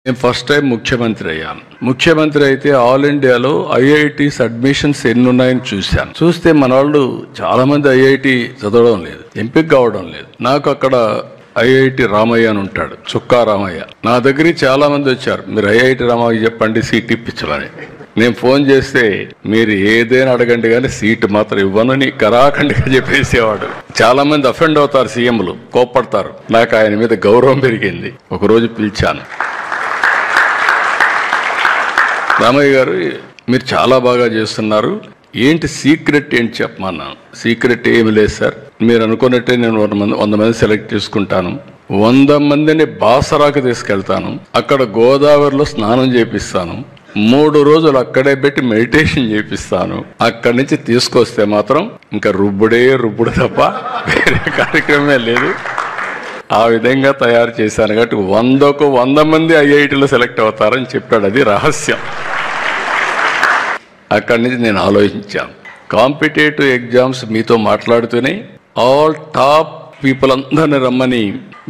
నేను first time ముఖ్యమంత్రి అయ్యాను. ముఖ్యమంత్రి అయితే ఆల్ ఇండియాలో ఐఐటీస్ అడ్మిషన్స్ ఎన్ని ఉన్నాయని చూశాను. చూస్తే మన వాళ్ళు చాలా మంది ఐఐటి చదవడం లేదు, ఎంపిక కావడం లేదు. నాకు అక్కడ ఐఐటి రామయ్య అని ఉంటాడు, చుక్కా రామయ్య. నా దగ్గరికి చాలా మంది వచ్చారు, మీరు ఐఐటి రామయ్య చెప్పండి సీట్ ఇప్పించమని. నేను ఫోన్ చేస్తే మీరు ఏదైనా అడగండి కానీ సీటు మాత్రం ఇవ్వనని కరాఖండిగా చెప్పేసేవాడు. చాలా మంది అఫెండ్ అవుతారు, సీఎంలు కోప్పడతారు. నాకు ఆయన మీద గౌరవం పెరిగింది. ఒకరోజు పిలిచాను, రామయ్య గారు మీరు చాలా బాగా చేస్తున్నారు, ఏంటి సీక్రెట్ ఏంటి చెప్పమన్నాను. సీక్రెట్ ఏమి లేదు సార్, మీరు అనుకున్నట్టే నేను 100 మంది సెలెక్ట్ చేసుకుంటాను, 100 మందిని బాసరాకు తీసుకెళ్తాను, అక్కడ గోదావరిలో స్నానం చేపిస్తాను, 3 రోజులు అక్కడే పెట్టి మెడిటేషన్ చేపిస్తాను, అక్కడి నుంచి తీసుకొస్తే మాత్రం ఇంకా రుబ్బుడు తప్ప వేరే కార్యక్రమమే లేదు. ఆ విధంగా తయారు చేశాను కాబట్టి 100కు 100 మంది ఐఐటీలో సెలెక్ట్ అవుతారని చెప్పాడు. అది రహస్యం. అక్కడి నుంచి నేను ఆలోచించాను, కాంపిటేటివ్ ఎగ్జామ్స్ మీతో మాట్లాడుతూనే ఆల్ టాప్ పీపుల్ అందరిని రమ్మని,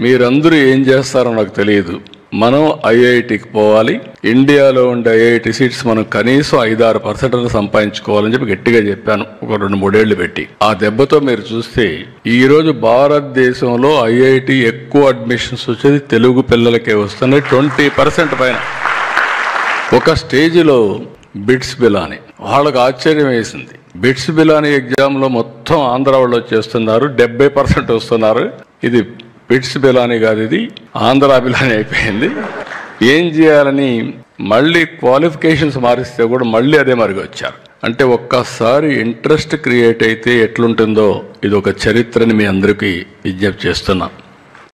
మీరందరూ ఏం చేస్తారో నాకు తెలియదు, మనం ఐఐటికి పోవాలి, ఇండియాలో ఉండే ఐఐటి సీట్స్ మనం కనీసం 5-6% సంపాదించుకోవాలని చెప్పి గట్టిగా చెప్పాను, ఒక 2-3 ఏళ్లు పెట్టి. ఆ దెబ్బతో మీరు చూస్తే ఈరోజు భారతదేశంలో ఐఐటి ఎక్కువ అడ్మిషన్స్ వచ్చేది తెలుగు పిల్లలకే వస్తున్నాయి, 20% పైన. ఒక స్టేజ్లో బిట్స్ బిలాని వాళ్ళకు ఆశ్చర్యం వేసింది. బిట్స్ బిలాని ఎగ్జామ్లో మొత్తం ఆంధ్ర వాళ్ళు వచ్చేస్తున్నారు, 70% వస్తున్నారు. ఇది బిట్స్ బిలాని కాదు, ఇది ఆంధ్ర బిలాని అయిపోయింది. ఏం చేయాలని మళ్ళీ క్వాలిఫికేషన్స్ మారిస్తే కూడా మళ్ళీ అదే మరిగి వచ్చారు. అంటే ఒక్కసారి ఇంట్రెస్ట్ క్రియేట్ అయితే ఎట్లుంటుందో ఇది ఒక చరిత్రని మీ అందరికీ విజ్ఞప్తి చేస్తున్నా.